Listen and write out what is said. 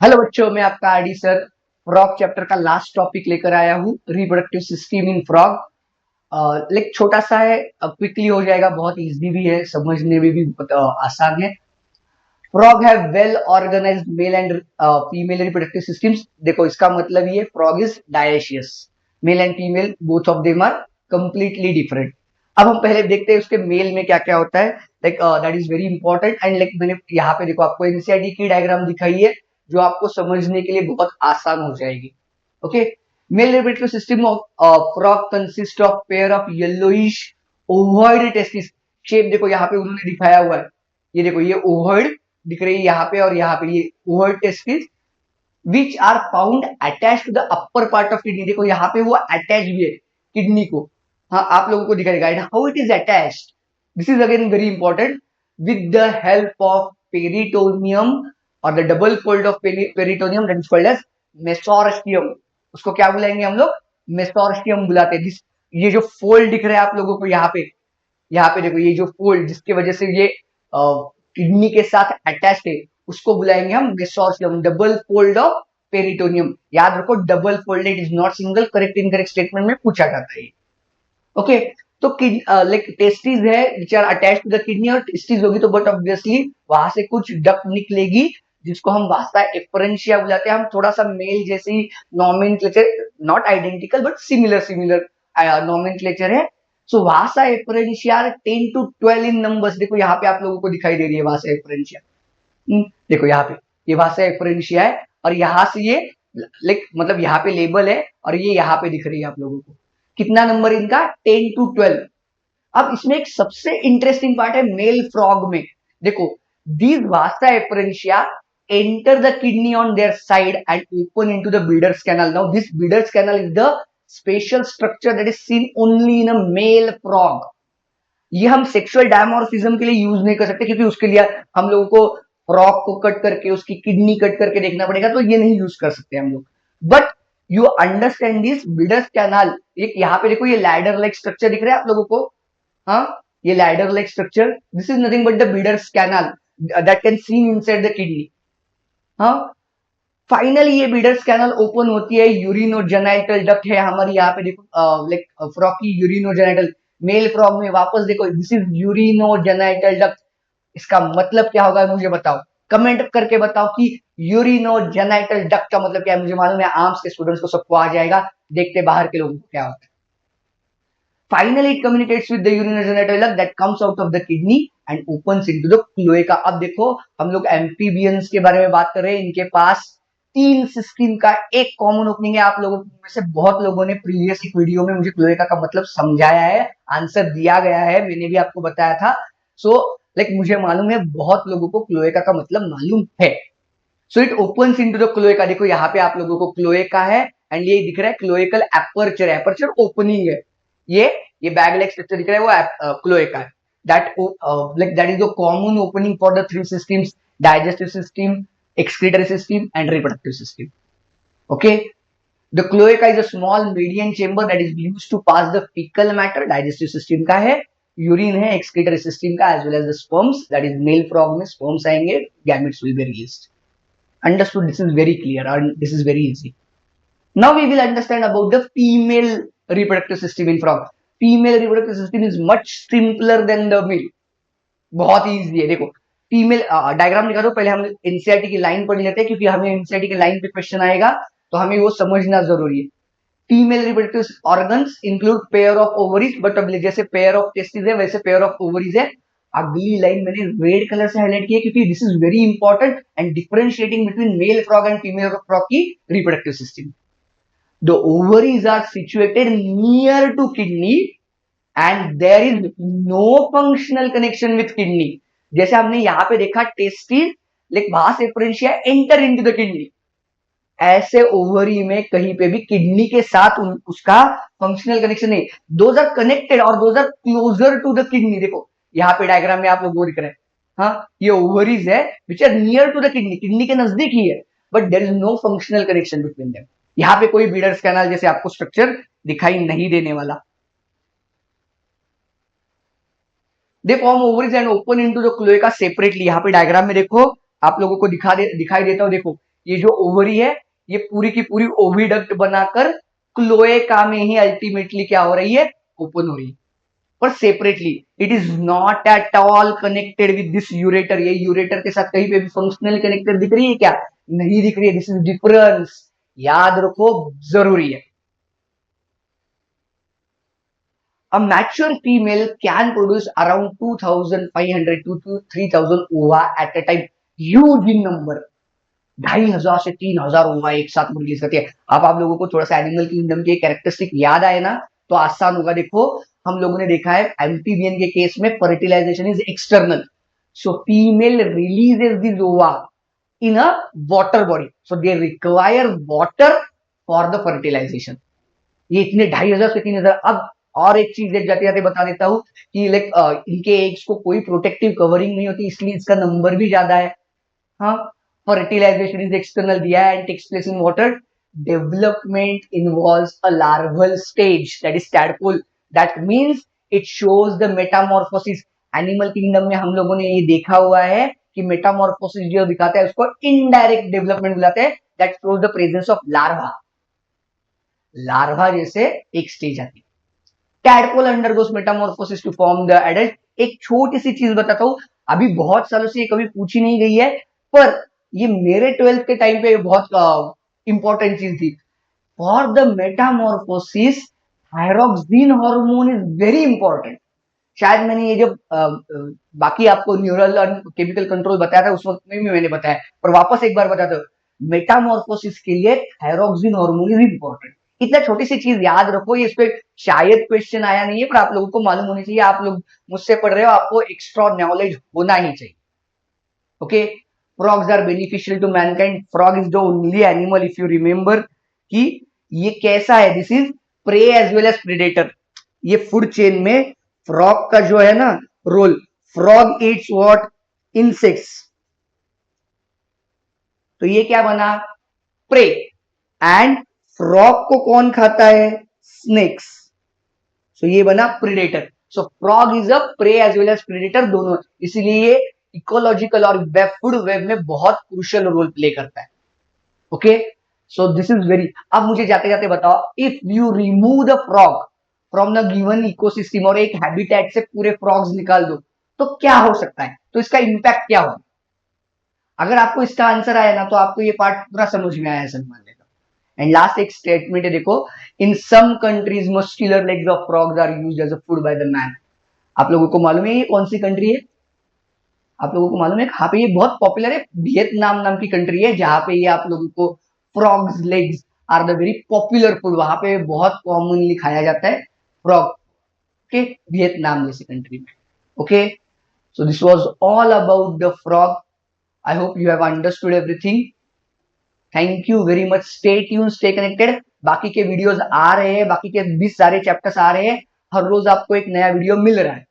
Hello बच्चों, मैं आपका आरडी सर फ्रॉग चैप्टर का लास्ट टॉपिक लेकर आया हूँ, reproductive system in frog. Like छोटा सा है, क्विकली हो जाएगा, बहुत इजी भी है, समझने में भी बहुत आसान है। Frog have well organized male and female reproductive systems. देखो इसका मतलब ये frog is dioecious, male and female both of them are completely different. अब हम पहले देखते हैं उसके मेल में क्या क्या होता है। Like that is very important and like मैंने यहाँ पे देखो आपको एनसीईआरटी की डायग्राम दिखाई है जो आपको समझने के लिए बहुत आसान हो जाएगी। Okay, male reproductive system of frog consist of pair of yellowish ovoid testis. Shape देखो यहाँ पे उन्होंने दिखाया हुआ है, ये देखो ये ओवॉइड दिख रही है यहाँ पे, और यहाँ पे ये ovoid testis which are found attach to the upper part of kidney. देखो यहाँ पे वो अटैच भी है किडनी को। हाँ, आप लोगों को दिखाई देगा how it is attached. This is again very important. With the help of peritoneum और the double fold of peritoneum that is called as mesorchium. उसको क्या बुलाएंगे हम लोग? मेसोरस्टियम बुलाते हैं। ये जो फोल्ड दिख रहा है आप लोगों को यहाँ पे देखो ये जो फोल्ड जिसकी वजह से ये किडनी के साथ अटैच है उसको बुलाएंगे हम mesorchium, double fold of peritoneum. याद रखो double fold, it is not single. Correct incorrect statement में पूछा जाता है। ओके, तो लाइक टेस्टिस है which are attach to the kidney, और टेस्टिस होगी तो बट ऑब्वियसली वहां से कुछ डक्ट निकलेगी जिसको हम वास्ता एफरेंशिया बुलाते हैं। हम थोड़ा सा मेल जैसी nomenclature, not identical but similar similar nomenclature है। सो वासा एफरेंशिया 10 to 12 इन नंबर्स। देखो यहाँ पे आप लोगों को दिखाई दे रही है वासा एफरेंशिया। देखो यहाँ पे ये वासा एफरेंशिया है, और यहाँ से ये लाइक मतलब यहाँ पे लेबल है और ये यहाँ पे दिख रही है आप लोगों को। कितना नंबर इनका? 10 to 12। अब इसमें एक सबसे इंटरेस्टिंग पार्ट है मेल फ्रॉग में। देखो these vasa efferentia enter the kidney on their side and open into the Bidder's canal. Now this Bidder's canal is the special structure that is seen only in a male frog. ये हम sexual dimorphism के लिए use नहीं कर सकते, क्योंकि उसके लिए हम लोगों को फ्रॉग को कट करके उसकी किडनी कट करके देखना पड़ेगा, तो ये नहीं यूज कर सकते हम लोग। But you understand this builders canal. एक यहाँ पे देखो ये लैडर लाइक स्ट्रक्चर दिख रहा है आप लोगों को। हाँ, ये ladder like structure, this is nothing but the builders canal that can seen inside the kidney. हाँ, फाइनली ये बिल्डर्स कैनाल ओपन होती है, यूरिनोजेनाइटल डक्ट है हमारी यहाँ पे देखो, लाइक फ्रॉग की यूरिनोजेनाइटल। मेल फ्रॉग में वापस देखो दिस इज यूरिनोजेनाइटल डक्ट। इसका मतलब क्या होगा मुझे बताओ, कमेंट करके बताओ कि यूरिनोजेनाइटल डक्ट का मतलब क्या है। मुझे मालूम है आर्म्स के स्टूडेंट्स को सबको आ जाएगा, देखते बाहर के लोगों को क्या होता है। Finally, it communicates with the urinary duct that comes out of the kidney and opens into the cloaca। अब देखो हम लोग एम्फीबियंस के बारे में बात कर रहे हैं, इनके पास तीन सिस्टम का एक कॉमन ओपनिंग है। आप लोगों में से बहुत लोगों ने प्रीवियस एक वीडियो में मुझे क्लोएका का मतलब समझाया है, आंसर दिया गया है, मैंने भी आपको बताया था। सो लाइक मुझे मालूम है बहुत लोगों को क्लोएका का मतलब मालूम है। So it opens into the cloaca. देखो यहाँ पे आप लोगों को क्लोएका है एंड ये दिख रहा है क्लोएकल एपर्चर। एपर्चर ओपनिंग है। ये ये बैग लाइक स्ट्रक्चर दिख रहा है वो क्लोएका है। That like that is the common opening for the three systems, digestive system, excretory system and reproductive system. Okay, the cloaca is a small medium chamber that is used to pass the fecal matter. Digestive system का है, urine है excretory system का, as well as the sperms. That is male frog में sperms आएंगे, gametes will be released. Understood? This is very clear and this is very easy. Now we will understand about the female reproductive system in frog. Female reproductive system is much simpler than the male. बहुत ही easy है। देखो female diagram दिखा दो, पहले हम NCERT की line पढ़ लेते हैं, क्योंकि हमें एनसीईआरटी की लाइन पे क्वेश्चन आएगा तो हमें वो समझना जरूरी है। Female reproductive organs include pair of ovaries, but अब जैसे पेयर ऑफ टेस्टिस है वैसे पेयर ऑफ ओवरीज है। अगली लाइन मैंने रेड कलर से हाईलाइट की है क्योंकि this is very important and differentiating between male frog and female frog की reproductive system. The ovaries are situated near to kidney and there is no functional connection with kidney. जैसे हमने यहाँ पे देखा टेस्टिस लाइक वहां से efferentia enter into the kidney, ऐसे ovary में कहीं पे भी किडनी के साथ उसका फंक्शनल कनेक्शन नहीं। दोज आर कनेक्टेड और those are closer to the kidney. देखो यहाँ पे डायग्राम में आप लोग वो दिख रहे हैं। हाँ, ये ओवरीज है which are near to the kidney, kidney के नजदीक ही है, but there is no functional connection between them. यहाँ पे कोई बीडर्स कैनाल जैसे आपको स्ट्रक्चर दिखाई नहीं देने वाला। They form ovaries and open into the cloaca separately. यहाँ पे डायग्राम में देखो आप लोगों को दिखाई देता हूं। देखो ये जो ओवरी है ये पूरी की पूरी ओविडक्ट बनाकर क्लोएका में ही अल्टीमेटली क्या हो रही है, ओपन हो रही है, पर separately. It is not at all connected with this ureter. ये यूरेटर के साथ कहीं पे भी फंक्शनली कनेक्टेड दिख रही है क्या, नहीं दिख रही है। दिस इज डिफरेंस, याद रखो, जरूरी है। A mature female can produce around 2,500 to 3,000 ova at a time, huge in number। 2,500 से 3,000 ओवा एक साथ रिलीज करती है। अब आप लोगों को थोड़ा सा एनिमल किंगडम के कैरेक्टरिस्टिक याद आए ना तो आसान होगा। देखो हम लोगों ने देखा है एम्फीबियन के केस में fertilisation is external, so female releases this ova in a water body, so they require water for the fertilisation. ये इतने 2,500 से 3,000। अब और एक चीज जाते जाते बता देता हूं कि लाइक इनके एग्स को कोई प्रोटेक्टिव कवरिंग नहीं होती, इसलिए इसका नंबर भी ज्यादा है। हाँ, fertilization is external दिया है and takes place in water। Development involves a larval stage, that is tadpole, that means it shows the metamorphosis। Animal kingdom में हम लोगों ने ये देखा हुआ है कि मेटामॉर्फोसिस जो दिखाता है उसको इनडायरेक्ट डेवलपमेंट बुलाते हैं, that shows the presence of larva. Larva जैसे एक स्टेज आती है। Tadpole undergoes metamorphosis to form the adult. एक छोटी सी चीज बताता हूं, अभी बहुत सालों से ये कभी पूछी नहीं गई है, पर ये मेरे 12th के टाइम पे बहुत इंपॉर्टेंट चीज थी। For the Metamorphosis thyroxine hormone is very important. शायद मैंने ये जब बाकी आपको न्यूरल और केमिकल कंट्रोल बताया था उस वक्त में भी मैंने बताया, पर वापस एक बार बताता हूं, मेटामॉर्फोसिस के लिए थायरोक्सिन हार्मोन इज इंपॉर्टेंट। इतना छोटी सी चीज याद रखो, ये इस पे शायद क्वेश्चन आया नहीं है पर आप लोगों को मालूम होनी चाहिए। आप लोग मुझसे पढ़ रहे हो, आपको एक्स्ट्रा नॉलेज होना ही चाहिए। Okay, frogs are beneficial to mankind। frog is the only animal, if you remember, कि ये कैसा है, this is prey as well as predator. ये फूड चेन में फ्रॉग का जो है ना role, frog eats what, insects. तो ये क्या बना, प्रे, एंड फ्रॉग को कौन खाता है, स्नेक्स। सो ये बना predator. So frog is a prey as well as predator दोनों, इसीलिए ये इकोलॉजिकल और वेब फूड वेब में बहुत क्रूशियल रोल प्ले करता है। Okay, so this is very. अब मुझे जाते जाते बताओ, if you remove the frog from the given ecosystem और एक हैबिटेट से पूरे फ्रॉग्स निकाल दो तो क्या हो सकता है, तो इसका इंपैक्ट क्या होगा। अगर आपको इसका आंसर आया ना तो आपको ये पार्ट पूरा समझ में आया मान लेगा। एंड लास्ट एक स्टेटमेंट है, देखो, in some countries muscular legs of frogs are used as a food by the man. आप लोगों को मालूम है ये कौन सी कंट्री है, आप लोगों को मालूम है कहां पे ये बहुत पॉपुलर है, वियतनाम नाम की कंट्री है जहां पे ये आप लोगों को frogs legs are the very popular food, वहां पे बहुत कॉमनली खाया जाता है फ्रॉग के, वियतनाम जैसी कंट्री में। Okay, so this was all about the frog. I hope you have understood everything. Thank you very much, stay tune, stay connected. बाकी के वीडियोस आ रहे हैं, बाकी के 20 सारे चैप्टर्स आ रहे हैं, हर रोज आपको एक नया वीडियो मिल रहा है।